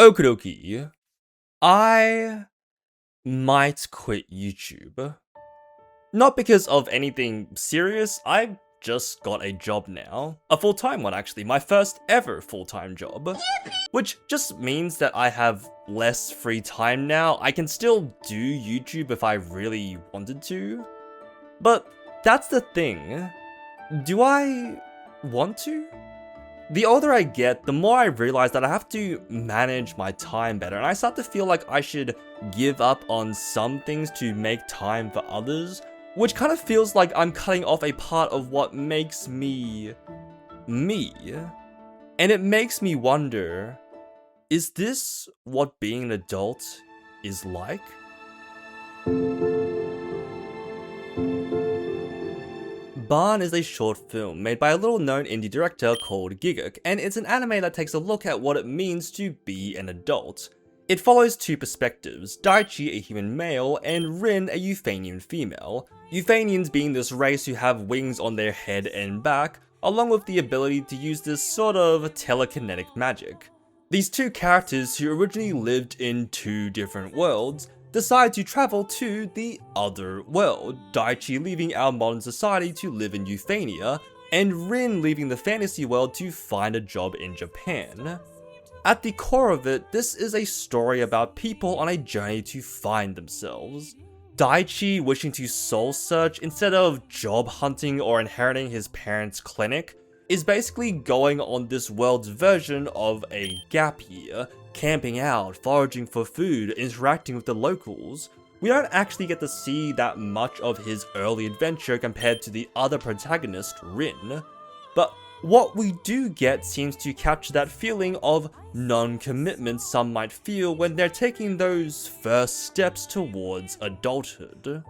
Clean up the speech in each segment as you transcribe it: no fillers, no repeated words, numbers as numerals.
Okie I might quit YouTube. Not because of anything serious, I just got a job now. A full-time one actually, my first ever full-time job. Which just means that I have less free time now. I can still do YouTube if I really wanted to. But that's the thing. Do I want to? The older I get, the more I realize that I have to manage my time better, and I start to feel like I should give up on some things to make time for others, which kind of feels like I'm cutting off a part of what makes me, me. And it makes me wonder, is this what being an adult is like? Bâan is a short film made by a little-known indie director called Gigguk, and it's an anime that takes a look at what it means to be an adult. It follows two perspectives, Daichi, a human male, and Ren, a Euthanian female. Euthanians being this race who have wings on their head and back, along with the ability to use this sort of telekinetic magic. These two characters, who originally lived in two different worlds, decide to travel to the other world, Daichi leaving our modern society to live in Euthania, and Ren leaving the fantasy world to find a job in Japan. At the core of it, this is a story about people on a journey to find themselves. Daichi wishing to soul search instead of job hunting or inheriting his parents' clinic, is basically going on this world's version of a gap year, camping out, foraging for food, interacting with the locals. We don't actually get to see that much of his early adventure compared to the other protagonist, Rin. But what we do get seems to capture that feeling of non-commitment some might feel when they're taking those first steps towards adulthood.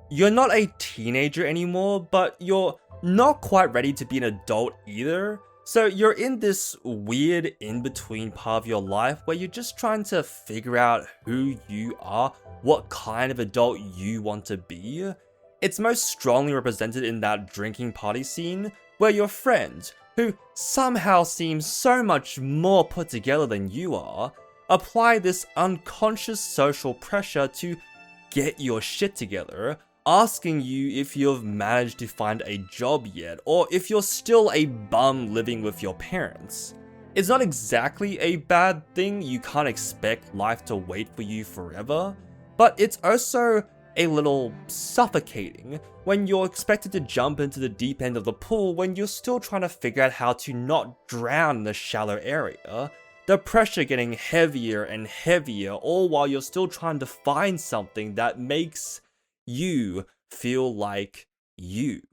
You're not a teenager anymore, but you're not quite ready to be an adult either. So you're in this weird in-between part of your life where you're just trying to figure out who you are, what kind of adult you want to be. It's most strongly represented in that drinking party scene where your friend, who somehow seems so much more put together than you are, apply this unconscious social pressure to get your shit together, asking you if you've managed to find a job yet, or if you're still a bum living with your parents. It's not exactly a bad thing, you can't expect life to wait for you forever, but it's also a little suffocating when you're expected to jump into the deep end of the pool when you're still trying to figure out how to not drown in the shallow area. The pressure getting heavier and heavier, all while you're still trying to find something that makes you feel like you.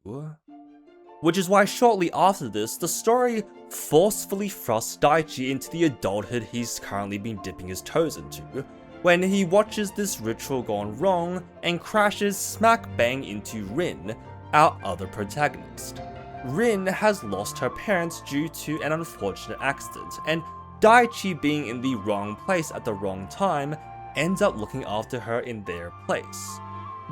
Which is why shortly after this, the story forcefully thrusts Daichi into the adulthood he's currently been dipping his toes into, when he watches this ritual gone wrong and crashes smack bang into Rin, our other protagonist. Rin has lost her parents due to an unfortunate accident, and Daichi, being in the wrong place at the wrong time, ends up looking after her in their place.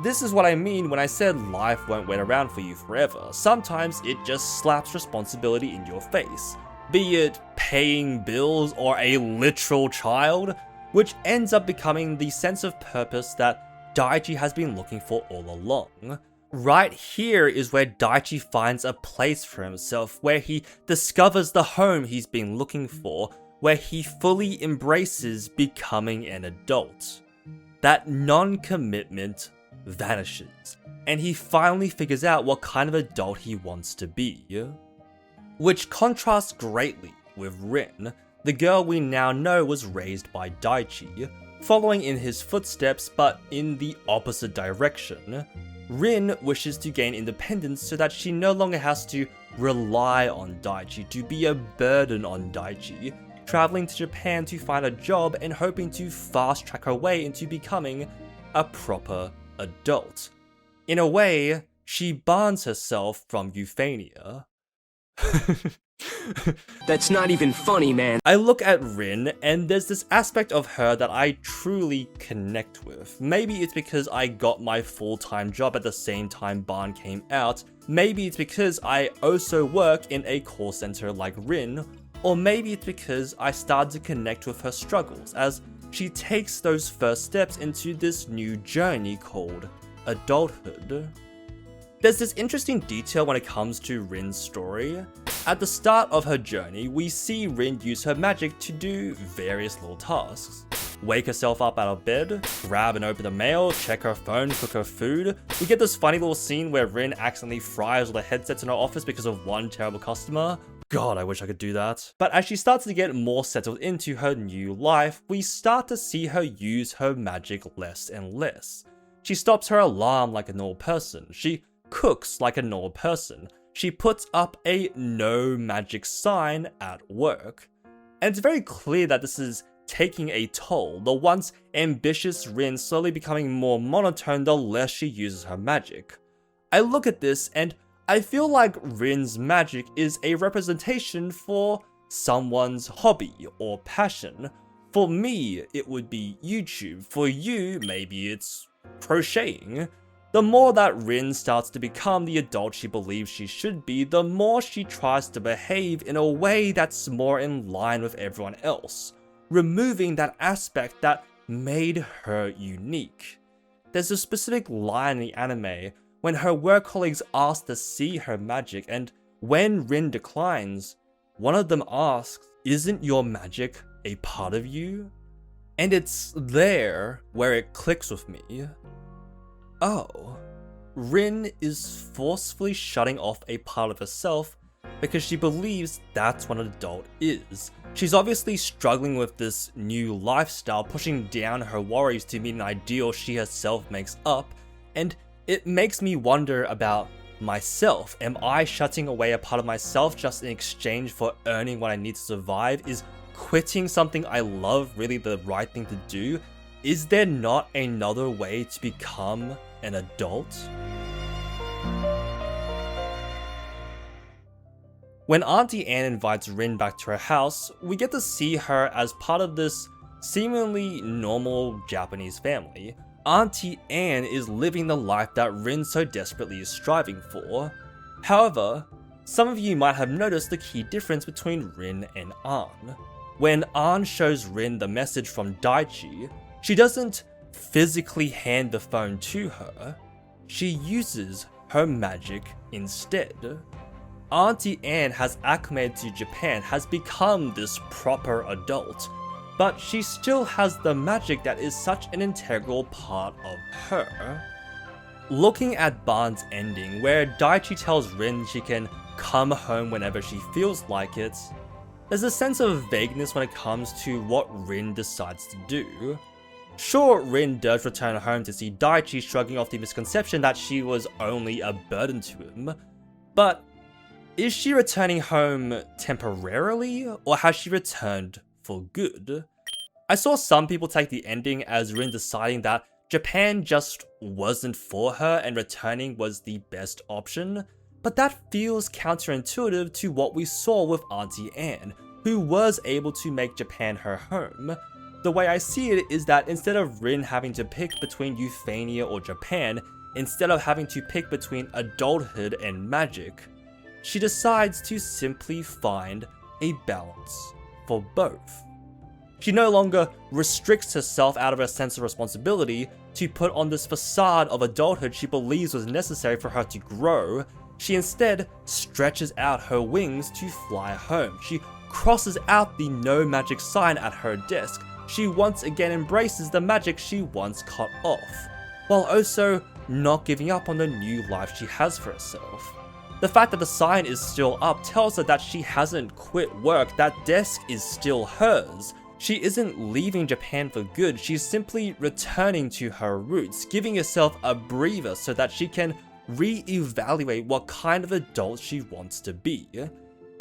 This is what I mean when I said life won't wait around for you forever. Sometimes it just slaps responsibility in your face, be it paying bills or a literal child, which ends up becoming the sense of purpose that Daichi has been looking for all along. Right here is where Daichi finds a place for himself, where he discovers the home he's been looking for, where he fully embraces becoming an adult. That non-commitment vanishes, and he finally figures out what kind of adult he wants to be. Which contrasts greatly with Rin, the girl we now know was raised by Daichi, following in his footsteps but in the opposite direction. Rin wishes to gain independence so that she no longer has to rely on Daichi, to be a burden on Daichi, traveling to Japan to find a job and hoping to fast track her way into becoming a proper adult. In a way, she bans herself from Euthania. That's not even funny, man. I look at Rin, and there's this aspect of her that I truly connect with. Maybe it's because I got my full-time job at the same time Bâan came out. Maybe it's because I also work in a call center like Rin. Or maybe it's because I started to connect with her struggles as she takes those first steps into this new journey called adulthood. There's this interesting detail when it comes to Rin's story. At the start of her journey, we see Rin use her magic to do various little tasks. Wake herself up out of bed, grab and open the mail, check her phone, cook her food. We get this funny little scene where Rin accidentally fries all the headsets in her office because of one terrible customer. God, I wish I could do that. But as she starts to get more settled into her new life, we start to see her use her magic less and less. She stops her alarm like a normal person. She cooks like a normal person. She puts up a no magic sign at work. And it's very clear that this is taking a toll, the once ambitious Rin slowly becoming more monotone the less she uses her magic. I look at this and I feel like Rin's magic is a representation for someone's hobby or passion. For me, it would be YouTube. For you, maybe it's crocheting. The more that Rin starts to become the adult she believes she should be, the more she tries to behave in a way that's more in line with everyone else, removing that aspect that made her unique. There's a specific line in the anime when her work colleagues ask to see her magic, and when Rin declines, one of them asks, "Isn't your magic a part of you?" And it's there where it clicks with me. Oh, Rin is forcefully shutting off a part of herself because she believes that's what an adult is. She's obviously struggling with this new lifestyle, pushing down her worries to meet an ideal she herself makes up, and it makes me wonder about myself. Am I shutting away a part of myself just in exchange for earning what I need to survive? Is quitting something I love really the right thing to do? Is there not another way to become an adult? When Auntie Anne invites Rin back to her house, we get to see her as part of this seemingly normal Japanese family. Auntie Anne is living the life that Rin so desperately is striving for. However, some of you might have noticed the key difference between Rin and Anne. When Anne shows Rin the message from Daichi, she doesn't physically hand the phone to her, she uses her magic instead. Auntie Anne has acclimated to Japan, has become this proper adult, but she still has the magic that is such an integral part of her. Looking at Bâan's ending, where Daichi tells Rin she can come home whenever she feels like it, there's a sense of vagueness when it comes to what Rin decides to do. Sure, Rin does return home to see Daichi shrugging off the misconception that she was only a burden to him, but is she returning home temporarily, or has she returned for good? I saw some people take the ending as Rin deciding that Japan just wasn't for her and returning was the best option, but that feels counterintuitive to what we saw with Auntie Anne, who was able to make Japan her home. The way I see it is that instead of Rin having to pick between Euthania or Japan, instead of having to pick between adulthood and magic, she decides to simply find a balance for both. She no longer restricts herself out of a sense of responsibility to put on this facade of adulthood she believes was necessary for her to grow. She instead stretches out her wings to fly home. She crosses out the no magic sign at her desk. She once again embraces the magic she once cut off, while also not giving up on the new life she has for herself. The fact that the sign is still up tells her that she hasn't quit work, that desk is still hers. She isn't leaving Japan for good, she's simply returning to her roots, giving herself a breather so that she can re-evaluate what kind of adult she wants to be.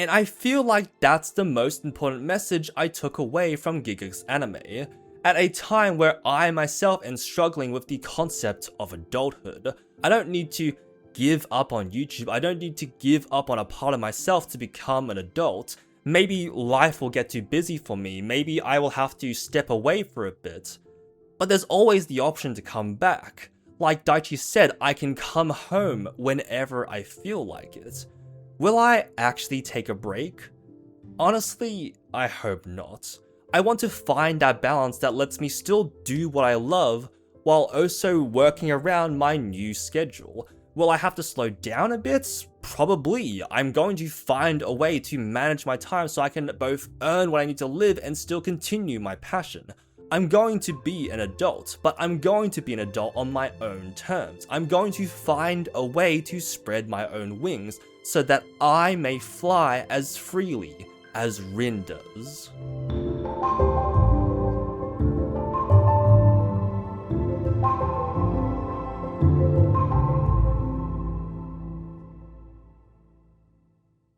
And I feel like that's the most important message I took away from Gigguk's anime, at a time where I myself am struggling with the concept of adulthood. I don't need to give up on YouTube, I don't need to give up on a part of myself to become an adult. Maybe life will get too busy for me, maybe I will have to step away for a bit. But there's always the option to come back. Like Daichi said, I can come home whenever I feel like it. Will I actually take a break? Honestly, I hope not. I want to find that balance that lets me still do what I love while also working around my new schedule. Will I have to slow down a bit? Probably. I'm going to find a way to manage my time so I can both earn what I need to live and still continue my passion. I'm going to be an adult, but I'm going to be an adult on my own terms. I'm going to find a way to spread my own wings so that I may fly as freely as Rin does.